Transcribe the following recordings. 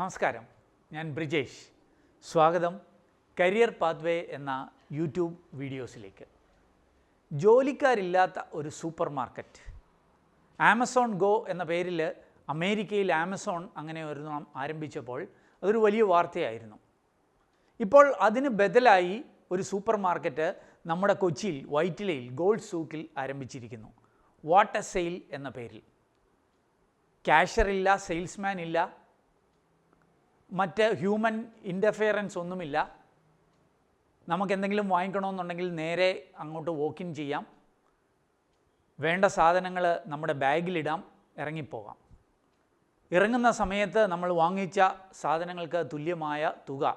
നമസ്കാരം, ഞാൻ ബ്രിജേഷ്. സ്വാഗതം കരിയർ പാത്വേ എന്ന യൂട്യൂബ് വീഡിയോസിലേക്ക്. ജോലിക്കാരില്ലാത്ത ഒരു സൂപ്പർ മാർക്കറ്റ്, ആമസോൺ ഗോ എന്ന പേരിൽ അമേരിക്കയിൽ ആമസോൺ അങ്ങനെ ഒരെണ്ണം ആരംഭിച്ചപ്പോൾ അതൊരു വലിയ വാർത്തയായിരുന്നു. ഇപ്പോൾ അതിന് ബദലായി ഒരു സൂപ്പർ മാർക്കറ്റ് നമ്മുടെ കൊച്ചിയിൽ വൈറ്റിലയിൽ ഗോൾഡ് സൂക്കിൽ ആരംഭിച്ചിരിക്കുന്നു. വാട്ട് എ സെയിൽ എന്ന പേരിൽ. ക്യാഷറില്ല, സെയിൽസ്മാൻ ഇല്ല, മറ്റ് ഹ്യൂമൻ ഇൻ്റർഫിയറൻസ് ഒന്നുമില്ല. നമുക്കെന്തെങ്കിലും വാങ്ങിക്കണമെന്നുണ്ടെങ്കിൽ നേരെ അങ്ങോട്ട് വോക്ക് ഇൻ ചെയ്യാം, വേണ്ട സാധനങ്ങൾ നമ്മുടെ ബാഗിലിടാം, ഇറങ്ങിപ്പോകാം. ഇറങ്ങുന്ന സമയത്ത് നമ്മൾ വാങ്ങിച്ച സാധനങ്ങൾക്ക് തുല്യമായ തുക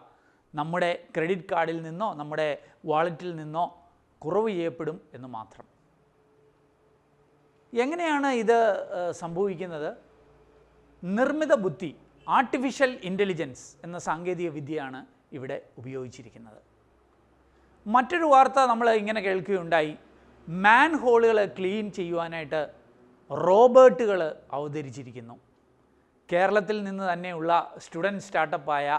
നമ്മുടെ ക്രെഡിറ്റ് കാർഡിൽ നിന്നോ നമ്മുടെ വാളറ്റിൽ നിന്നോ കുറവ് ചെയ്യപ്പെടും എന്ന് മാത്രം. എങ്ങനെയാണ് ഇത് സംഭവിക്കുന്നത്? നിർമ്മിത ബുദ്ധി, ആർട്ടിഫിഷ്യൽ ഇൻ്റലിജൻസ് എന്ന സാങ്കേതിക വിദ്യയാണ് ഇവിടെ ഉപയോഗിച്ചിരിക്കുന്നത്. മറ്റൊരു വാർത്ത നമ്മൾ ഇങ്ങനെ കേൾക്കുകയുണ്ടായി, മാൻ ഹോളുകൾ ക്ലീൻ ചെയ്യുവാനായിട്ട് റോബോട്ടുകൾ അവതരിച്ചിരിക്കുന്നു. കേരളത്തിൽ നിന്ന് തന്നെയുള്ള സ്റ്റുഡൻറ്റ് സ്റ്റാർട്ടപ്പായ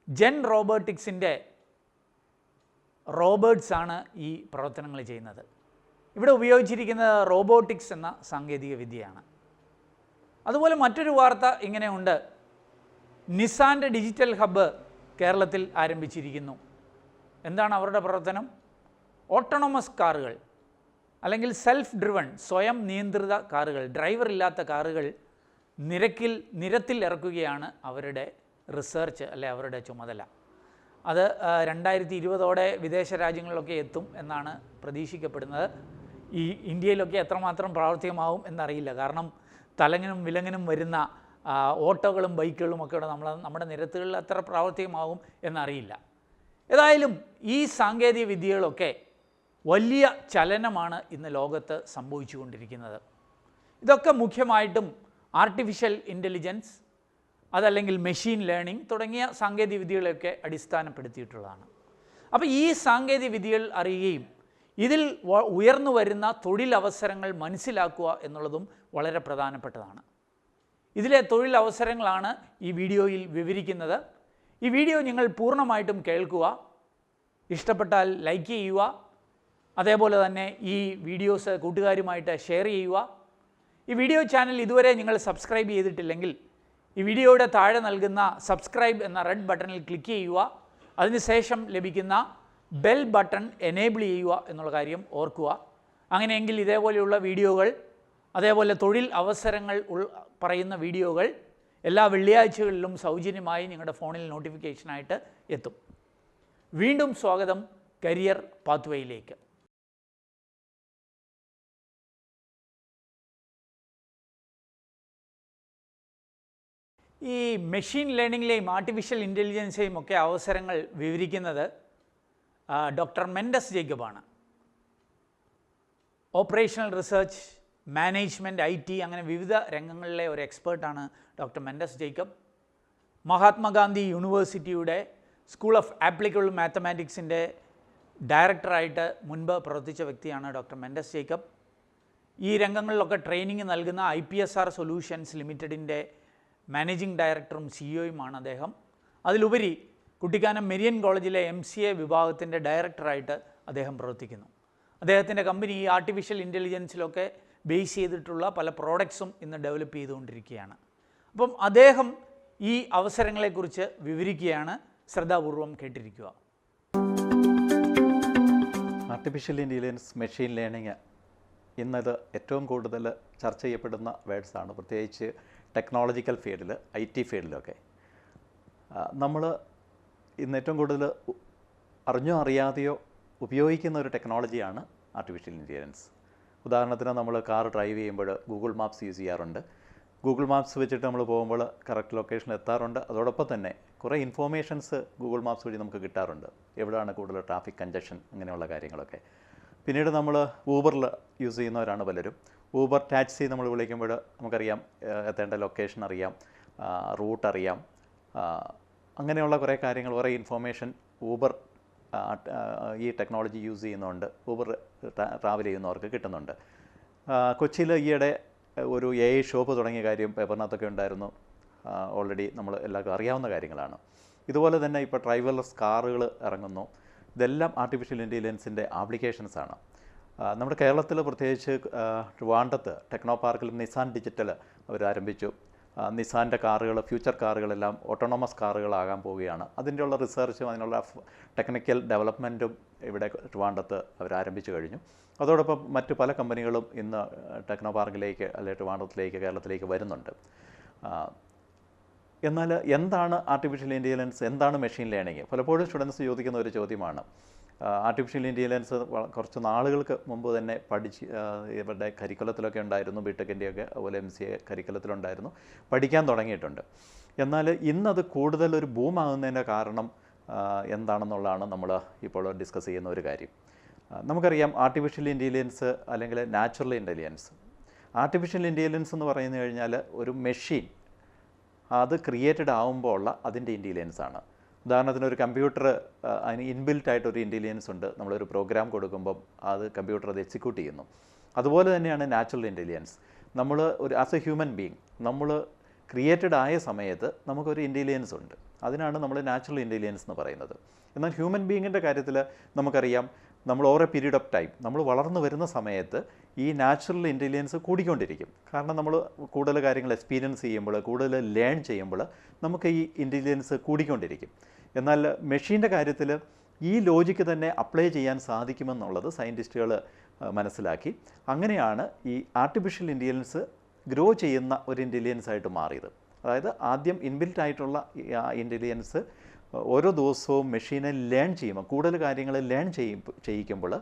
ജെൻ റോബോട്ടിക്സിൻ്റെ റോബോട്ട്സാണ് ഈ പ്രവർത്തനങ്ങൾ ചെയ്യുന്നത്. ഇവിടെ ഉപയോഗിച്ചിരിക്കുന്നത് റോബോട്ടിക്സ് എന്ന സാങ്കേതിക വിദ്യയാണ്. അതുപോലെ മറ്റൊരു വാർത്ത ഇങ്ങനെയുണ്ട്, നിസാൻ്റെ ഡിജിറ്റൽ ഹബ്ബ് കേരളത്തിൽ ആരംഭിച്ചിരിക്കുന്നു. എന്താണ് അവരുടെ പ്രവർത്തനം? ഓട്ടോണമസ് കാറുകൾ അല്ലെങ്കിൽ സെൽഫ് ഡ്രിവൺ, സ്വയം നിയന്ത്രിത കാറുകൾ, ഡ്രൈവർ ഇല്ലാത്ത കാറുകൾ നിരത്തിൽ ഇറക്കുകയാണ് അവരുടെ റിസർച്ച് അല്ലെ അവരുടെ ചുമതല. അത് 2020 വിദേശ രാജ്യങ്ങളിലൊക്കെ എത്തും എന്നാണ് പ്രതീക്ഷിക്കപ്പെടുന്നത്. ഈ ഇന്ത്യയിലൊക്കെ എത്രമാത്രം പ്രാവർത്തികമാവും എന്നറിയില്ല. കാരണം തലങ്ങനും വിലങ്ങനും വരുന്ന ഓട്ടോകളും ബൈക്കുകളും ഒക്കെ നമ്മുടെ നിരത്തുകളിൽ എത്ര പ്രാവർത്തികമാവും എന്നറിയില്ല. ഏതായാലും ഈ സാങ്കേതിക വിദ്യകളൊക്കെ വലിയ ചലനമാണ് ഇന്ന് ലോകത്ത് സംഭവിച്ചുകൊണ്ടിരിക്കുന്നത്. ഇതൊക്കെ മുഖ്യമായിട്ടും ആർട്ടിഫിഷ്യൽ ഇൻ്റലിജൻസ്, അതല്ലെങ്കിൽ മെഷീൻ ലേണിംഗ് തുടങ്ങിയ സാങ്കേതിക വിദ്യകളെയൊക്കെ അടിസ്ഥാനപ്പെടുത്തിയിട്ടുള്ളതാണ്. അപ്പോൾ ഈ സാങ്കേതിക വിദ്യകൾ അറിയുകയും ഇതിൽ ഉയർന്നു വരുന്ന തൊഴിലവസരങ്ങൾ മനസ്സിലാക്കുക എന്നുള്ളതും വളരെ പ്രധാനപ്പെട്ടതാണ്. ഇതിലെ തൊഴിലവസരങ്ങളാണ് ഈ വീഡിയോയിൽ വിവരിക്കുന്നത്. ഈ വീഡിയോ നിങ്ങൾ പൂർണ്ണമായിട്ടും കേൾക്കുക, ഇഷ്ടപ്പെട്ടാൽ ലൈക്ക് ചെയ്യുക, അതേപോലെ തന്നെ ഈ വീഡിയോസ് കൂട്ടുകാരുമായിട്ട് ഷെയർ ചെയ്യുക. ഈ വീഡിയോ ചാനൽ ഇതുവരെ നിങ്ങൾ സബ്സ്ക്രൈബ് ചെയ്തിട്ടില്ലെങ്കിൽ ഈ വീഡിയോയുടെ താഴെ നൽകുന്ന സബ്സ്ക്രൈബ് എന്ന റെഡ് ബട്ടണിൽ ക്ലിക്ക് ചെയ്യുക. അതിനുശേഷം ലഭിക്കുന്ന ബെൽ ബട്ടൺ എനേബിൾ ചെയ്യുക എന്നുള്ള കാര്യം ഓർക്കുക. അങ്ങനെയെങ്കിൽ ഇതേപോലെയുള്ള വീഡിയോകൾ, അതേപോലെ തൊഴിൽ അവസരങ്ങൾ പറയുന്ന വീഡിയോകൾ എല്ലാ വെള്ളിയാഴ്ചകളിലും സൗജന്യമായി നിങ്ങളുടെ ഫോണിൽ നോട്ടിഫിക്കേഷനായിട്ട് എത്തും. വീണ്ടും സ്വാഗതം കരിയർ പാത്വേയിലേക്ക്. ഈ മെഷീൻ ലേണിങ്ങിലെയും ആർട്ടിഫിഷ്യൽ ഇൻ്റലിജൻസിലെയും ഒക്കെ അവസരങ്ങൾ വിവരിക്കുന്നത് ഡോക്ടർ മെൻഡസ് ജേക്കബാണ്. ഓപ്പറേഷണൽ റിസർച്ച്, മാനേജ്മെൻറ്റ്, IT അങ്ങനെ വിവിധ രംഗങ്ങളിലെ ഒരു എക്സ്പേർട്ടാണ് ഡോക്ടർ മെൻഡസ് ജേക്കബ്. മഹാത്മാഗാന്ധി യൂണിവേഴ്സിറ്റിയുടെ സ്കൂൾ ഓഫ് ആപ്ലിക്കബിൾ മാത്തമാറ്റിക്സിൻ്റെ ഡയറക്ടറായിട്ട് മുൻപ് പ്രവർത്തിച്ച വ്യക്തിയാണ് ഡോക്ടർ മെൻഡസ് ജേക്കബ്. ഈ രംഗങ്ങളിലൊക്കെ ട്രെയിനിങ് നൽകുന്ന IPSR സൊല്യൂഷൻസ് ലിമിറ്റഡിൻ്റെ മാനേജിംഗ് ഡയറക്ടറും CEO-യുമാണ് അദ്ദേഹം. അതിലുപരി കുട്ടിക്കാനം മെരിയൻ കോളേജിലെ MCA വിഭാഗത്തിൻ്റെ ഡയറക്ടറായിട്ട് അദ്ദേഹം പ്രവർത്തിക്കുന്നു. അദ്ദേഹത്തിൻ്റെ കമ്പനി ഈ ആർട്ടിഫിഷ്യൽ ഇൻ്റലിജൻസിലൊക്കെ ബേസ് ചെയ്തിട്ടുള്ള പല പ്രോഡക്ട്സും ഇന്ന് ഡെവലപ്പ് ചെയ്തുകൊണ്ടിരിക്കുകയാണ്. അപ്പം അദ്ദേഹം ഈ അവസരങ്ങളെക്കുറിച്ച് വിവരിക്കുകയാണ്. ശ്രദ്ധാപൂർവം കേട്ടിരിക്കുക. ആർട്ടിഫിഷ്യൽ ഇൻ്റലിജൻസ്, മെഷീൻ ലേണിംഗ് ഇന്നത് ഏറ്റവും കൂടുതൽ ചർച്ച ചെയ്യപ്പെടുന്ന വേർഡ്സാണ്, പ്രത്യേകിച്ച് ടെക്നോളജിക്കൽ ഫീൽഡിൽ, IT ഫീൽഡിലൊക്കെ. നമ്മൾ ഇന്ന് ഏറ്റവും കൂടുതൽ അറിഞ്ഞോ അറിയാതെയോ ഉപയോഗിക്കുന്ന ഒരു ടെക്നോളജിയാണ് ആർട്ടിഫിഷ്യൽ ഇൻ്റലിജൻസ്. ഉദാഹരണത്തിന് നമ്മൾ കാർ ഡ്രൈവ് ചെയ്യുമ്പോൾ ഗൂഗിൾ മാപ്സ് യൂസ് ചെയ്യാറുണ്ട്. ഗൂഗിൾ മാപ്സ് വെച്ചിട്ട് നമ്മൾ പോകുമ്പോൾ കറക്റ്റ് ലൊക്കേഷനിൽ എത്താറുണ്ട്. അതോടൊപ്പം തന്നെ കുറേ ഇൻഫോർമേഷൻസ് ഗൂഗിൾ മാപ്സ് വഴി നമുക്ക് കിട്ടാറുണ്ട്, എവിടെയാണ് കൂടുതൽ ട്രാഫിക് കഞ്ചഷൻ, അങ്ങനെയുള്ള കാര്യങ്ങളൊക്കെ. പിന്നീട് നമ്മൾ ഊബറിൽ യൂസ് ചെയ്യുന്നവരാണ് പലരും. ഊബർ ടാക്സി നമ്മൾ വിളിക്കുമ്പോൾ നമുക്കറിയാം എത്തേണ്ട ലൊക്കേഷൻ അറിയാം, റൂട്ട് അറിയാം, അങ്ങനെയുള്ള കുറേ കാര്യങ്ങൾ, കുറേ ഇൻഫോർമേഷൻ ഊബർ ഈ ടെക്നോളജി യൂസ് ചെയ്യുന്നതുകൊണ്ട് ഊബർ ട്രാവൽ ചെയ്യുന്നവർക്ക് കിട്ടുന്നുണ്ട്. കൊച്ചിയിൽ ഈയിടെ ഒരു AI ഷോപ്പ് തുടങ്ങിയ കാര്യം പേപ്പറിനകത്തൊക്കെ ഉണ്ടായിരുന്നു. ഓൾറെഡി നമ്മൾ എല്ലാവർക്കും അറിയാവുന്ന കാര്യങ്ങളാണ്. ഇതുപോലെ തന്നെ ഇപ്പോൾ ഡ്രൈവർലെസ് കാറുകൾ ഇറങ്ങുന്നു. ഇതെല്ലാം ആർട്ടിഫിഷ്യൽ ഇൻ്റലിജൻസിൻ്റെ ആപ്ലിക്കേഷൻസാണ്. നമ്മുടെ കേരളത്തിൽ പ്രത്യേകിച്ച് ട്രിവാൻഡ്രത്ത് ടെക്നോ പാർക്കിൽ നിസാൻ ഡിജിറ്റൽ അവർ ആരംഭിച്ചു. നിസാൻ്റെ കാറുകൾ, ഫ്യൂച്ചർ കാറുകളെല്ലാം ഓട്ടോണമസ് കാറുകളാകാൻ പോവുകയാണ്. അതിൻ്റെയുള്ള റിസർച്ചും അതിനുള്ള ടെക്നിക്കൽ ഡെവലപ്മെൻറ്റും ഇവിടെ ട്രിവാൻഡ്രത്ത് അവർ ആരംഭിച്ചു കഴിഞ്ഞു. അതോടൊപ്പം മറ്റ് പല കമ്പനികളും ഇന്ന് ടെക്നോ പാർക്കിലേക്ക് അല്ലെങ്കിൽ ട്രിവാൻഡ്രത്തിലേക്ക്, കേരളത്തിലേക്ക് വരുന്നുണ്ട്. എന്നാൽ എന്താണ് ആർട്ടിഫിഷ്യൽ ഇൻ്റലിജൻസ്, എന്താണ് മെഷീൻ ലേണിംഗ്? പലപ്പോഴും സ്റ്റുഡൻസ് ചോദിക്കുന്ന ഒരു ചോദ്യമാണ്. ആർട്ടിഫിഷ്യൽ ഇൻ്റലിജൻസ് കുറച്ച് നാളുകൾക്ക് മുമ്പ് തന്നെ ഇവരുടെ കരിക്കുലത്തിലൊക്കെ ഉണ്ടായിരുന്നു, ബിടെക്കിൻ്റെയൊക്കെ അതുപോലെ MCA കരിക്കുലത്തിലുണ്ടായിരുന്നു, പഠിക്കാൻ തുടങ്ങിയിട്ടുണ്ട്. എന്നാൽ ഇന്നത് കൂടുതൽ ഒരു ബൂമാകുന്നതിൻ്റെ കാരണം എന്താണെന്നുള്ളതാണ് നമ്മൾ ഇപ്പോൾ ഡിസ്കസ് ചെയ്യുന്ന ഒരു കാര്യം. നമുക്കറിയാം ആർട്ടിഫിഷ്യൽ ഇൻ്റലിജൻസ് അല്ലെങ്കിൽ നാച്ചുറൽ ഇൻ്റലിജൻസ്. ആർട്ടിഫിഷ്യൽ ഇൻ്റലിജൻസ് എന്ന് പറഞ്ഞു കഴിഞ്ഞാൽ ഒരു മെഷീൻ അത് ക്രിയേറ്റഡ് ആകുമ്പോൾ ഉള്ള അതിൻ്റെ ഇൻ്റലിജൻസ് ആണ്. ഉദാഹരണത്തിന് ഒരു കമ്പ്യൂട്ടർ, അതിന് ഇൻബിൽറ്റായിട്ടൊരു ഇൻ്റലിജൻസ് ഉണ്ട്. നമ്മളൊരു പ്രോഗ്രാം കൊടുക്കുമ്പം അത് കമ്പ്യൂട്ടർ അത് എക്സിക്യൂട്ട് ചെയ്യുന്നു. അതുപോലെ തന്നെയാണ് നാച്ചുറൽ ഇൻ്റലിജൻസ്. നമ്മൾ ആസ് എ ഹ്യൂമൻ ബീങ് നമ്മൾ ക്രിയേറ്റഡ് ആയ സമയത്ത് നമുക്കൊരു ഇൻ്റലിജൻസ് ഉണ്ട്. അതിനാണ് നമ്മൾ നാച്ചുറൽ ഇൻ്റലിജൻസ് എന്ന് പറയുന്നത്. എന്നാൽ ഹ്യൂമൻ ബീങ്ങിൻ്റെ കാര്യത്തിൽ നമുക്കറിയാം, നമ്മൾ ഓരോ പീരീഡ് ഓഫ് ടൈം നമ്മൾ വളർന്നു വരുന്ന സമയത്ത് ഈ നാച്ചുറൽ ഇൻ്റലിജൻസ് കൂടിക്കൊണ്ടിരിക്കും. കാരണം നമ്മൾ കൂടുതൽ കാര്യങ്ങൾ എക്സ്പീരിയൻസ് ചെയ്യുമ്പോൾ, കൂടുതൽ ലേൺ ചെയ്യുമ്പോൾ നമുക്ക് ഈ ഇൻ്റലിജൻസ് കൂടിക്കൊണ്ടിരിക്കും. എന്നാൽ മെഷീൻ്റെ കാര്യത്തിൽ ഈ ലോജിക്ക് തന്നെ അപ്ലൈ ചെയ്യാൻ സാധിക്കുമെന്നുള്ളത് സയൻറ്റിസ്റ്റുകൾ മനസ്സിലാക്കി. അങ്ങനെയാണ് ഈ ആർട്ടിഫിഷ്യൽ ഇൻ്റലിജൻസ് ഗ്രോ ചെയ്യുന്ന ഒരു ഇൻ്റലിജൻസ് ആയിട്ട് മാറിയത്. അതായത് ആദ്യം ഇൻബിൽറ്റ് ആയിട്ടുള്ള ഇൻ്റലിജൻസ് ഓരോ ദിവസവും മെഷീനെ ലേൺ ചെയ്യുമ്പോൾ, കൂടുതൽ കാര്യങ്ങൾ ലേൺ ചെയ്യിക്കുമ്പോൾ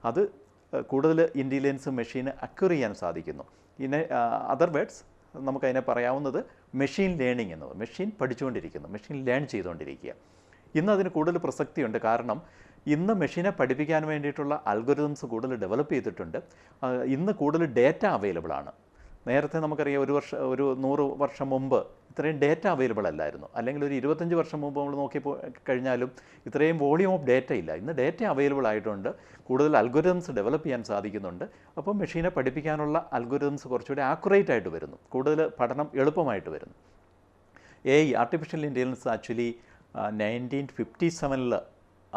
അത് കൂടുതൽ ഇൻ്റലിജൻസ് മെഷീന് അക്വയർ ചെയ്യാൻ സാധിക്കുന്നു. അതർ വേർഡ്സ് നമുക്കതിനെ പറയാവുന്നത് മെഷീൻ ലേണിംഗ് എന്നത്. മെഷീൻ പഠിച്ചുകൊണ്ടിരിക്കുന്നു, മെഷീൻ ലേൺ ചെയ്തുകൊണ്ടിരിക്കുക. ഇന്ന് അതിന് കൂടുതൽ പ്രസക്തിയുണ്ട്. കാരണം ഇന്ന് മെഷീനെ പഠിപ്പിക്കാൻ വേണ്ടിയിട്ടുള്ള അൽഗോരിതംസ് കൂടുതൽ ഡെവലപ്പ് ചെയ്തിട്ടുണ്ട്. ഇന്ന് കൂടുതൽ ഡേറ്റ അവൈലബിൾ ആണ്. നേരത്തെ നമുക്കറിയാം ഒരു 100 വർഷം മുമ്പ് ഇത്രയും ഡേറ്റ അവൈലബിൾ അല്ലായിരുന്നു. അല്ലെങ്കിൽ ഒരു 25 വർഷം മുമ്പ് നമ്മൾ നോക്കിയപ്പോൾ കഴിഞ്ഞാലും ഇത്രയും വോളിയം ഓഫ് ഡേറ്റ ഇല്ല. ഇന്ന് ഡേറ്റ അവൈലബിൾ ആയിട്ടുണ്ട്, കൂടുതൽ അൽഗോരിതംസ് ഡെവലപ്പ് ചെയ്യാൻ സാധിക്കുന്നുണ്ട്. അപ്പോൾ മെഷീനെ പഠിപ്പിക്കാനുള്ള അൽഗോരിതംസ് കുറച്ചുകൂടി ആക്യുറേറ്റ് ആയിട്ട് വരുന്നു, കൂടുതൽ പഠനം എളുപ്പമായിട്ട് വരുന്നു. ആർട്ടിഫിഷ്യൽ ഇൻ്റലിജൻസ് ആക്ച്വലി 1957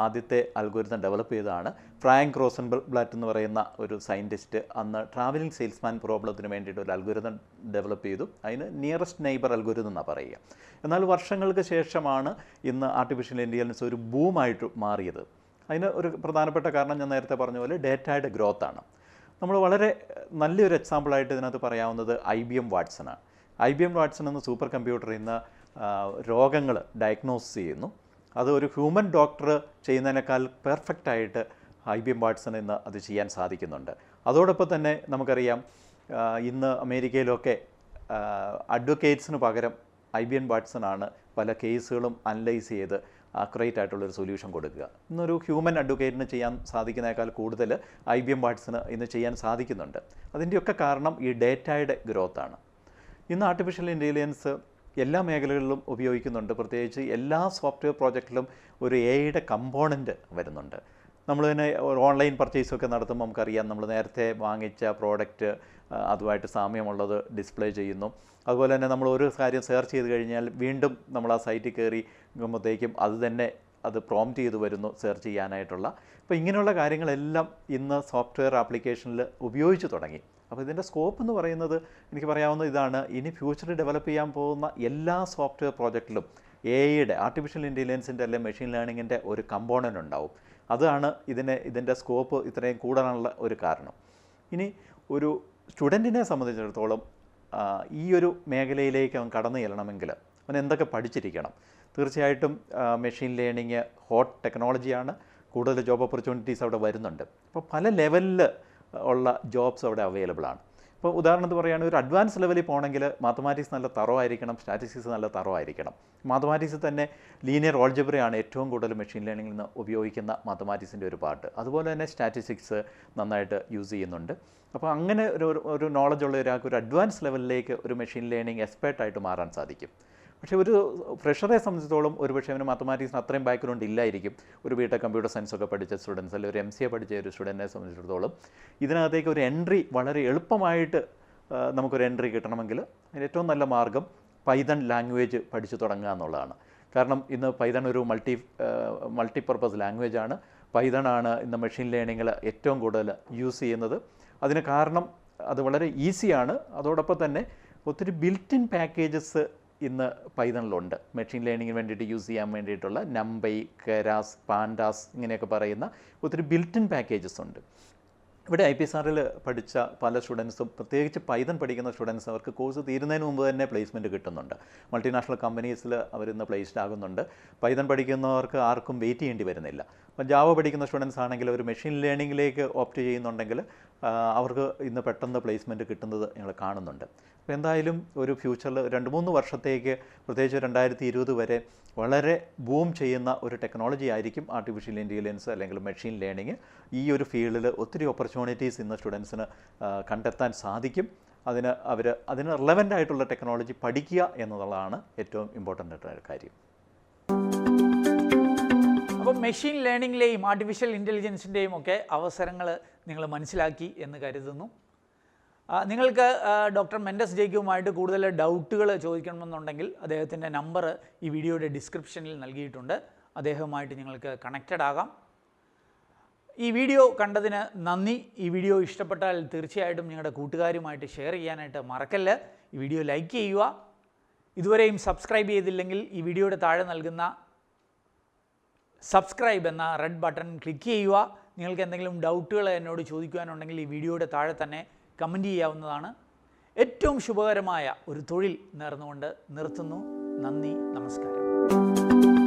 ആദ്യത്തെ അൽഗോരിതം ഡെവലപ്പ് ചെയ്തതാണ്. ഫ്രാങ്ക് റോസൻബ്ലാറ്റ് എന്ന് പറയുന്ന ഒരു സയൻറ്റിസ്റ്റ് അന്ന് ട്രാവലിംഗ് സെയിൽസ്മാൻ പ്രോബ്ലത്തിന് വേണ്ടിയിട്ട് ഒരു അൽഗോരിതം ഡെവലപ്പ് ചെയ്തു. അതിന് നിയറസ്റ്റ് നെയ്ബർ അൽഗോരിതം എന്നാണ് പറയുക. എന്നാൽ വർഷങ്ങൾക്ക് ശേഷമാണ് ഇന്ന് ആർട്ടിഫിഷ്യൽ ഇൻ്റലിജൻസ് ഒരു ബൂമായിട്ട് മാറിയത്. അതിന് ഒരു പ്രധാനപ്പെട്ട കാരണം ഞാൻ നേരത്തെ പറഞ്ഞ പോലെ ഡേറ്റയുടെ ഗ്രോത്താണ്. നമ്മൾ വളരെ നല്ലൊരു എക്സാമ്പിളായിട്ട് ഇതിനകത്ത് പറയാവുന്നത് IBM വാട്സനാണ്. IBM വാട്സൺ എന്ന സൂപ്പർ കമ്പ്യൂട്ടർ ഇന്ന് രോഗങ്ങൾ ഡയഗ്നോസ് ചെയ്യുന്നു. അത് ഒരു ഹ്യൂമൻ ഡോക്ടർ ചെയ്യുന്നതിനേക്കാൾ പെർഫെക്റ്റായിട്ട് IBM വാട്സൺ ഇന്ന് അത് ചെയ്യാൻ സാധിക്കുന്നുണ്ട്. അതോടൊപ്പം തന്നെ നമുക്കറിയാം, ഇന്ന് അമേരിക്കയിലൊക്കെ അഡ്വക്കേറ്റ്സിന് പകരം IBM വാട്സൺ ആണ് പല കേസുകളും അനലൈസ് ചെയ്ത് ആക്യുറേറ്റ് ആയിട്ടുള്ളൊരു സൊല്യൂഷൻ കൊടുക്കുക. ഇന്നൊരു ഹ്യൂമൻ അഡ്വക്കേറ്റിന് ചെയ്യാൻ സാധിക്കുന്നതിനേക്കാൾ കൂടുതൽ IBM വാട്സന് ഇന്ന് ചെയ്യാൻ സാധിക്കുന്നുണ്ട്. അതിൻ്റെയൊക്കെ കാരണം ഈ ഡേറ്റയുടെ ഗ്രോത്താണ്. ഇന്ന് ആർട്ടിഫിഷ്യൽ ഇൻ്റലിജൻസ് എല്ലാ മേഖലകളിലും ഉപയോഗിക്കുന്നുണ്ട്. പ്രത്യേകിച്ച് എല്ലാ സോഫ്റ്റ്വെയർ പ്രോജക്റ്റിലും ഒരു AI കമ്പോണൻറ്റ് വരുന്നുണ്ട്. നമ്മൾ തന്നെ ഓൺലൈൻ പർച്ചേസൊക്കെ നടത്തുമ്പോൾ നമുക്കറിയാം, നമ്മൾ നേരത്തെ വാങ്ങിച്ച പ്രോഡക്റ്റ് അതുമായിട്ട് സാമ്യമുള്ളത് ഡിസ്പ്ലേ ചെയ്യുന്നു. അതുപോലെ തന്നെ നമ്മൾ ഒരു കാര്യം സെർച്ച് ചെയ്ത് കഴിഞ്ഞാൽ വീണ്ടും നമ്മൾ ആ സൈറ്റിൽ കയറിക്കുമ്പോഴത്തേക്കും അത് പ്രോംപ്റ്റ് ചെയ്ത് വരുന്നു സെർച്ച് ചെയ്യാനായിട്ടുള്ള. അപ്പോൾ ഇങ്ങനെയുള്ള കാര്യങ്ങളെല്ലാം ഇന്ന് സോഫ്റ്റ്വെയർ ആപ്ലിക്കേഷനിൽ ഉപയോഗിച്ച് തുടങ്ങി. അപ്പോൾ ഇതിൻ്റെ സ്കോപ്പ് എന്ന് പറയുന്നത് എനിക്ക് പറയാവുന്നത് ഇതാണ്: ഇനി ഫ്യൂച്ചറിൽ ഡെവലപ്പ് ചെയ്യാൻ പോകുന്ന എല്ലാ സോഫ്റ്റ്വെയർ പ്രോജക്റ്റിലും AIയുടെ ആർട്ടിഫിഷ്യൽ ഇൻ്റലിജൻസിൻ്റെ അല്ലെങ്കിൽ മെഷീൻ ലേണിങ്ങിൻ്റെ ഒരു കമ്പോണൻ്റ് ഉണ്ടാവും. അതാണ് ഇതിൻ്റെ സ്കോപ്പ് ഇത്രയും കൂടാനുള്ള ഒരു കാരണം. ഇനി ഒരു സ്റ്റുഡൻറ്റിനെ സംബന്ധിച്ചിടത്തോളം ഈ ഒരു മേഖലയിലേക്ക് അവൻ കടന്നു ചെല്ലണമെങ്കിൽ അവൻ എന്തൊക്കെ പഠിച്ചിരിക്കണം? തീർച്ചയായിട്ടും മെഷീൻ ലേണിങ് ഹോട്ട് ടെക്നോളജിയാണ്. കൂടുതൽ ജോബ് ഓപ്പർച്യൂണിറ്റീസ് അവിടെ വരുന്നുണ്ട്. അപ്പോൾ പല ലെവലിൽ ഉള്ള ജോബ്സ് അവിടെ അവൈലബിൾ ആണ്. ഇപ്പോൾ ഉദാഹരണത്തിന് പറയുകയാണെങ്കിൽ ഒരു അഡ്വാൻസ് ലെവലിൽ പോകണമെങ്കിൽ മാത്തമാറ്റിക്സ് നല്ല തറവായിരിക്കണം, സ്റ്റാറ്റിസ്റ്റിക്സ് നല്ല തറവായിരിക്കണം. മാത്തമാറ്റിക്സിൽ തന്നെ ലീനിയർ ഓൾജിബ്രയാണ് ഏറ്റവും കൂടുതൽ മെഷീൻ ലേണിംഗിൽ നിന്ന് ഉപയോഗിക്കുന്ന മാത്തമാറ്റിക്സിൻ്റെ ഒരു പാർട്ട്. അതുപോലെ തന്നെ സ്റ്റാറ്റിസ്റ്റിക്സ് നന്നായിട്ട് യൂസ് ചെയ്യുന്നുണ്ട്. അപ്പോൾ അങ്ങനെ ഒരു നോളജ് ഉള്ള ഒരാൾക്ക് ഒരു അഡ്വാൻസ് ലെവലിലേക്ക് ഒരു മെഷീൻ ലേണിംഗ് എക്സ്പേർട്ടായിട്ട് മാറാൻ സാധിക്കും. പക്ഷേ ഒരു ഫ്രഷറെ സംബന്ധിച്ചിടത്തോളം ഒരുപക്ഷെ അവന് മാത്തമാറ്റിക്സിന് അത്രയും ബാക്ക്ഗ്രൗണ്ട് ഇല്ലായിരിക്കും. ഒരു BTech കമ്പ്യൂട്ടർ സയൻസ് ഒക്കെ പഠിച്ച സ്റ്റുഡൻസ് അല്ലെങ്കിൽ ഒരു MCA പഠിച്ച ഒരു സ്റ്റുഡൻറ്റിനെ സംബന്ധിച്ചിടത്തോളം ഇതിനകത്തേക്ക് ഒരു എൻട്രി വളരെ എളുപ്പമായിട്ട് നമുക്കൊരു എൻട്രി കിട്ടണമെങ്കിൽ അതിന് ഏറ്റവും നല്ല മാർഗ്ഗം പൈതൺ ലാംഗ്വേജ് പഠിച്ചു തുടങ്ങുക എന്നുള്ളതാണ്. കാരണം ഇന്ന് പൈതൺ ഒരു മൾട്ടിപർപ്പസ് ലാംഗ്വേജാണ്. പൈതണാണ് ഇന്ന് മെഷീൻ ലേണിങ്ങിൽ ഏറ്റവും കൂടുതൽ യൂസ് ചെയ്യുന്നത്. അതിന് കാരണം അത് വളരെ ഈസിയാണ്. അതോടൊപ്പം തന്നെ ഒത്തിരി ബിൽറ്റ് ഇൻ പാക്കേജസ് ഇന്ന് പൈതണിലുണ്ട്. മെഷീൻ ലേണിങ്ങിന് വേണ്ടിയിട്ട് യൂസ് ചെയ്യാൻ വേണ്ടിയിട്ടുള്ള നംപൈ, കെരാസ്, പാൻഡാസ് ഇങ്ങനെയൊക്കെ പറയുന്ന ഒത്തിരി ബിൽറ്റ് ഇൻ പാക്കേജസ് ഉണ്ട്. ഇവിടെ IPSRൽ പഠിച്ച പല സ്റ്റുഡൻസും, പ്രത്യേകിച്ച് പൈതൺ പഠിക്കുന്ന സ്റ്റുഡൻസ്, അവർക്ക് കോഴ്സ് തീരുന്നതിന് മുമ്പ് തന്നെ പ്ലേസ്മെൻറ്റ് കിട്ടുന്നുണ്ട്. മൾട്ടിനാഷണൽ കമ്പനീസിൽ അവരിന്ന് പ്ലേസ്ഡ് ആകുന്നുണ്ട്. പൈതൺ പഠിക്കുന്നവർക്ക് ആർക്കും വെയിറ്റ് ചെയ്യേണ്ടി വരുന്നില്ല. അപ്പം ജാവ പഠിക്കുന്ന സ്റ്റുഡൻസ് ആണെങ്കിൽ ഒരു മെഷീൻ ലേണിങ്ങിലേക്ക് ഓപ്റ്റ് ചെയ്യുന്നുണ്ടെങ്കിൽ അവർക്ക് ഇന്ന് പെട്ടെന്ന് പ്ലേസ്മെൻറ്റ് കിട്ടുന്നത് ഞങ്ങൾ കാണുന്നുണ്ട്. അപ്പോൾ എന്തായാലും ഒരു ഫ്യൂച്ചറിൽ 2-3 വർഷത്തേക്ക്, പ്രത്യേകിച്ച് 2020 വരെ വളരെ ബൂം ചെയ്യുന്ന ഒരു ടെക്നോളജി ആയിരിക്കും ആർട്ടിഫിഷ്യൽ ഇൻ്റലിജൻസ് അല്ലെങ്കിൽ മെഷീൻ ലേണിംഗ്. ഈ ഒരു ഫീൽഡിൽ ഒത്തിരി ഓപ്പർച്യൂണിറ്റീസ് ഇന്ന് സ്റ്റുഡൻസിന് കണ്ടെത്താൻ സാധിക്കും. അതിന് റിലവൻ്റ് ആയിട്ടുള്ള ടെക്നോളജി പഠിക്കുക എന്നുള്ളതാണ് ഏറ്റവും ഇമ്പോർട്ടൻ്റ് ആയിട്ടുള്ള കാര്യം. അപ്പം മെഷീൻ ലേണിങ്ങിലെയും ആർട്ടിഫിഷ്യൽ ഇൻ്റലിജൻസിൻ്റെയും ഒക്കെ അവസരങ്ങൾ നിങ്ങൾ മനസ്സിലാക്കി എന്ന് കരുതുന്നു. നിങ്ങൾക്ക് ഡോക്ടർ മെൻഡസ് ജേക്കബുമായിട്ട് കൂടുതൽ ഡൗട്ടുകൾ ചോദിക്കണമെന്നുണ്ടെങ്കിൽ അദ്ദേഹത്തിൻ്റെ നമ്പർ ഈ വീഡിയോയുടെ ഡിസ്ക്രിപ്ഷനിൽ നൽകിയിട്ടുണ്ട്. അദ്ദേഹവുമായിട്ട് നിങ്ങൾക്ക് കണക്റ്റഡ് ആകാം. ഈ വീഡിയോ കണ്ടതിന് നന്ദി. ഈ വീഡിയോ ഇഷ്ടപ്പെട്ടാൽ തീർച്ചയായിട്ടും നിങ്ങളുടെ കൂട്ടുകാരുമായിട്ട് ഷെയർ ചെയ്യാനായിട്ട് മറക്കല്ല്. ഈ വീഡിയോ ലൈക്ക് ചെയ്യുക. ഇതുവരെയും സബ്സ്ക്രൈബ് ചെയ്തില്ലെങ്കിൽ ഈ വീഡിയോയുടെ താഴെ നൽകുന്ന സബ്സ്ക്രൈബ് എന്ന റെഡ് ബട്ടൺ ക്ലിക്ക് ചെയ്യുക. നിങ്ങൾക്ക് എന്തെങ്കിലും ഡൗട്ടുകൾ എന്നോട് ചോദിക്കുവാനുണ്ടെങ്കിൽ ഈ വീഡിയോയുടെ താഴെ തന്നെ കമൻറ്റ് ചെയ്യാവുന്നതാണ്. ഏറ്റവും ശുഭകരമായ ഒരു തൊഴിൽ നേർന്നുകൊണ്ട് നിർത്തുന്നു. നന്ദി, നമസ്കാരം.